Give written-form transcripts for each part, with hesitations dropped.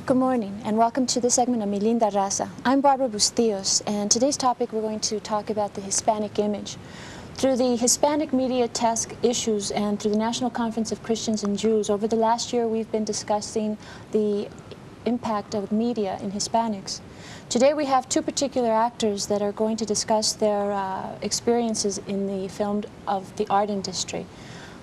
Good morning and welcome to this segment of Mi Linda Raza. I'm Barbara Bustillos, and today's topic we're going to talk about the Hispanic image. Through the Hispanic Media Task Issues and through the National Conference of Christians and Jews, over the last year we've been discussing the impact of media in Hispanics. Today we have two particular actors that are going to discuss their experiences in the film of the art industry.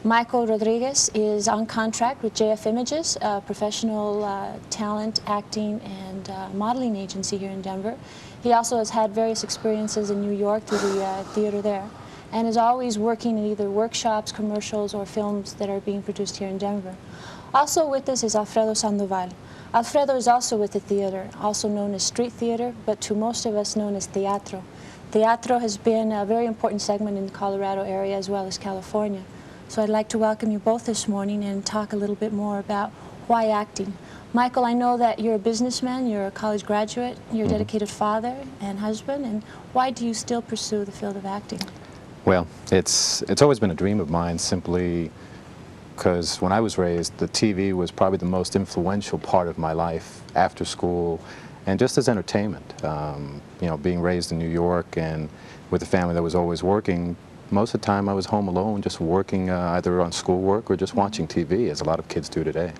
Michael Rodriguez is on contract with JF Images, a professional talent, acting, and modeling agency here in Denver. He also has had various experiences in New York through the theater there, and is always working in either workshops, commercials, or films that are being produced here in Denver. Also with us is Alfredo Sandoval. Alfredo is also with the theater, also known as street theater, but to most of us known as Teatro. Teatro has been a very important segment in the Colorado area as well as California. So I'd like to welcome you both this morning and talk a little bit more about why acting. Michael, I know that you're a businessman, you're a college graduate, you're a dedicated father and husband, and why do you still pursue the field of acting? Well, it's always been a dream of mine, simply because when I was raised, the TV was probably the most influential part of my life after school and just as entertainment. You know, being raised in New York and with a family that was always working, most of the time I was home alone, just working either on schoolwork or just watching TV, as a lot of kids do today.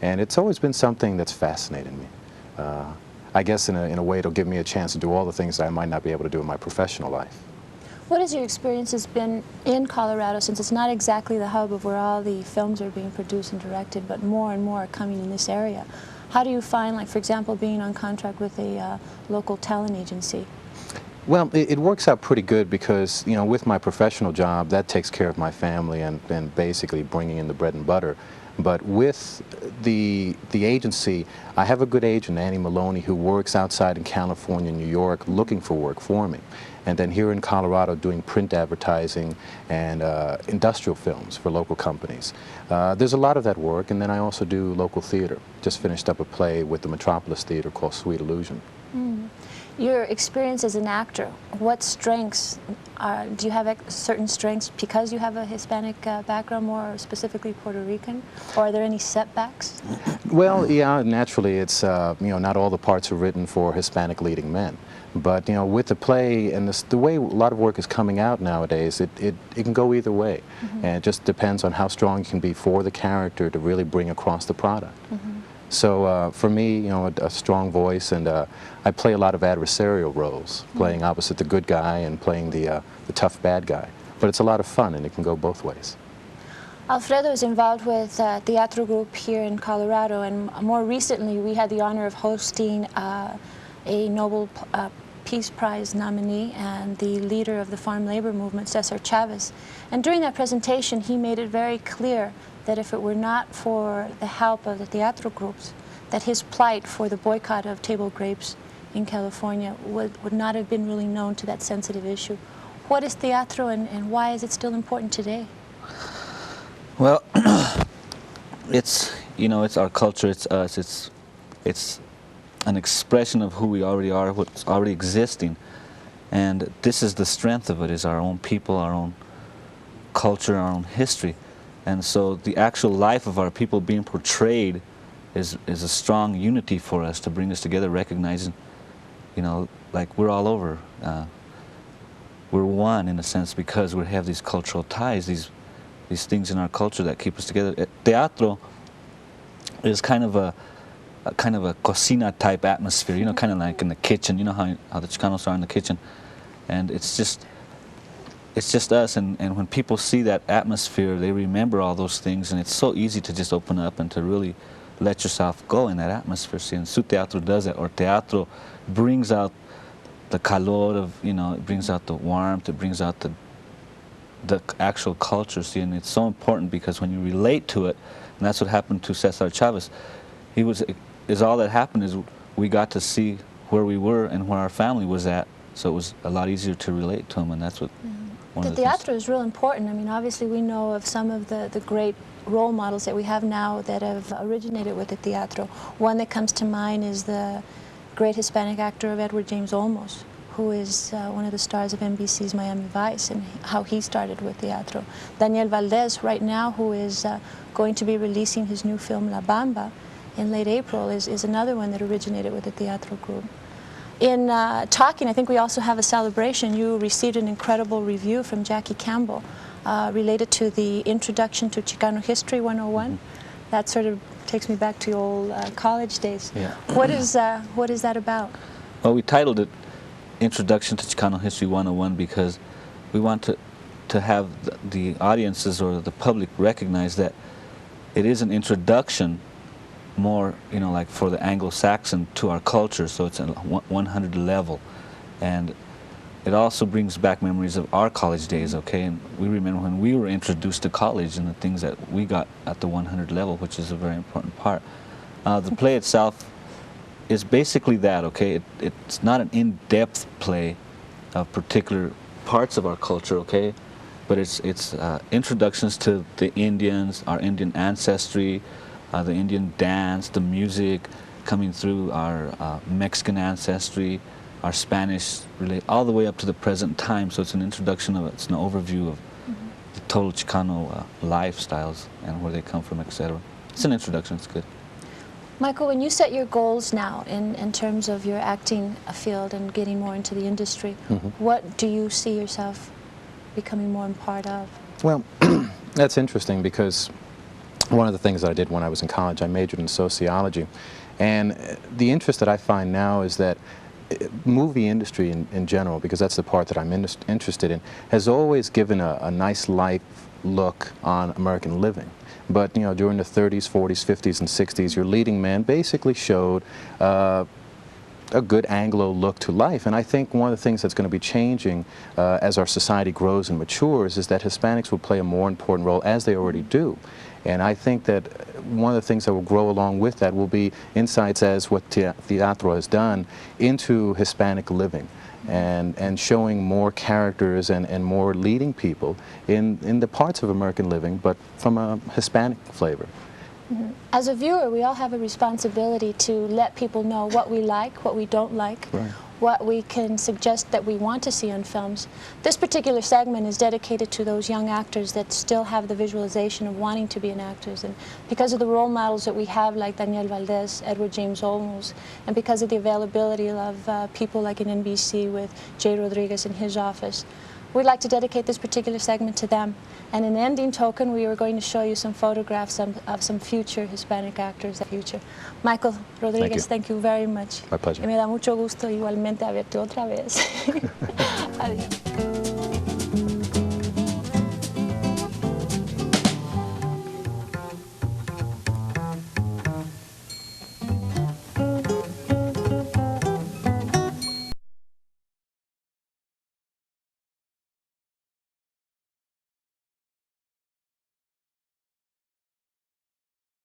And it's always been something that's fascinated me. I guess in a way it'll give me a chance to do all the things that I might not be able to do in my professional life. What has your experiences been in Colorado, since it's not exactly the hub of where all the films are being produced and directed, but more and more are coming in this area? How do you find, like for example, being on contract with a local talent agency? Well, it works out pretty good because, you know, with my professional job, that takes care of my family and basically bringing in the bread and butter. But with the agency, I have a good agent, Annie Maloney, who works outside in California, New York, looking for work for me. And then here in Colorado, doing print advertising and industrial films for local companies. There's a lot of that work, and then I also do local theater. Just finished up a play with the Metropolis Theater called Sweet Illusion. Your experience as an actor, what strengths, do you have certain strengths because you have a Hispanic background, more specifically Puerto Rican, or are there any setbacks? Well, yeah, naturally it's, you know, not all the parts are written for Hispanic leading men. But, you know, with the play and the way a lot of work is coming out nowadays, it can go either way. And it just depends on how strong you can be for the character to really bring across the product. So for me, you know, a strong voice, and I play a lot of adversarial roles, playing opposite the good guy and playing the tough bad guy. But it's a lot of fun, and it can go both ways. Alfredo is involved with Teatro Group here in Colorado, and more recently we had the honor of hosting a Nobel Peace Prize nominee and the leader of the farm labor movement, Cesar Chavez. And during that presentation, he made it very clear that if it were not for the help of the Teatro groups, that his plight for the boycott of table grapes in California would not have been really known to that sensitive issue. What is Teatro, and why is it still important today? Well, it's, you know, it's our culture, it's us, it's an expression of who we already are, what's already existing. And this is the strength of it, is our own people, our own culture, our own history. And so the actual life of our people being portrayed is a strong unity for us to bring us together, recognizing, you know, like we're all over. We're one in a sense because we have these cultural ties, these things in our culture that keep us together. Teatro is kind of a cocina type atmosphere, you know, kind of like in the kitchen, you know how the Chicanos are in the kitchen. And it's just us, and when people see that atmosphere, they remember all those things, and it's so easy to just open up and to really let yourself go in that atmosphere. See, and Su Teatro does that, or Teatro brings out the calor of, you know, it brings out the warmth, it brings out the actual culture, see, and it's so important because when you relate to it, and that's what happened to Cesar Chavez, all that happened is we got to see where we were and where our family was at, so it was a lot easier to relate to him, and that's what The Teatro is real important. I mean, obviously we know of some of the great role models that we have now that have originated with the Teatro. One that comes to mind is the great Hispanic actor of Edward James Olmos, who is one of the stars of NBC's Miami Vice, and how he started with Teatro. Daniel Valdez, right now, who is going to be releasing his new film La Bamba, in late April is another one that originated with the Teatro group. In talking, I think we also have a celebration. You received an incredible review from Jackie Campbell related to the introduction to Chicano History 101. Mm-hmm. That sort of takes me back to old college days. Yeah. What is that about? Well, we titled it Introduction to Chicano History 101 because we want to have the audiences or the public recognize that it is an introduction more, you know, like for the Anglo-Saxon to our culture, so it's a 100 level. And it also brings back memories of our college days, okay? And we remember when we were introduced to college and the things that we got at the 100 level, which is a very important part. The play itself is basically that, okay? It's not an in-depth play of particular parts of our culture, okay? But it's introductions to the Indians, our Indian ancestry, the Indian dance, the music coming through, our Mexican ancestry, our Spanish, all the way up to the present time. So it's an introduction it's an overview of the total Chicano lifestyles and where they come from, etc. It's an introduction, it's good. Michael, when you set your goals now in terms of your acting field and getting more into the industry, what do you see yourself becoming more a part of? Well, that's interesting because one of the things that I did when I was in college, I majored in sociology. And the interest that I find now is that movie industry in general, because that's the part that I'm interested in, has always given a nice life look on American living. But, you know, during the 30s, 40s, 50s, and 60s, your leading man basically showed a good Anglo look to life. And I think one of the things that's going to be changing as our society grows and matures is that Hispanics will play a more important role, as they already do. And I think that one of the things that will grow along with that will be insights as what Teatro has done into Hispanic living and showing more characters and more leading people in the parts of American living, but from a Hispanic flavor. As a viewer, we all have a responsibility to let people know what we like, what we don't like, Right. what we can suggest that we want to see on films. This particular segment is dedicated to those young actors that still have the visualization of wanting to be an actors. And because of the role models that we have, like Daniel Valdez, Edward James Olmos, and because of the availability of people like in NBC with Jay Rodriguez in his office, we'd like to dedicate this particular segment to them. And in ending token, we were going to show you some photographs of some future Hispanic actors. Michael Rodriguez, thank you very much. My pleasure. Y me da mucho gusto igualmente verte otra vez. Adiós.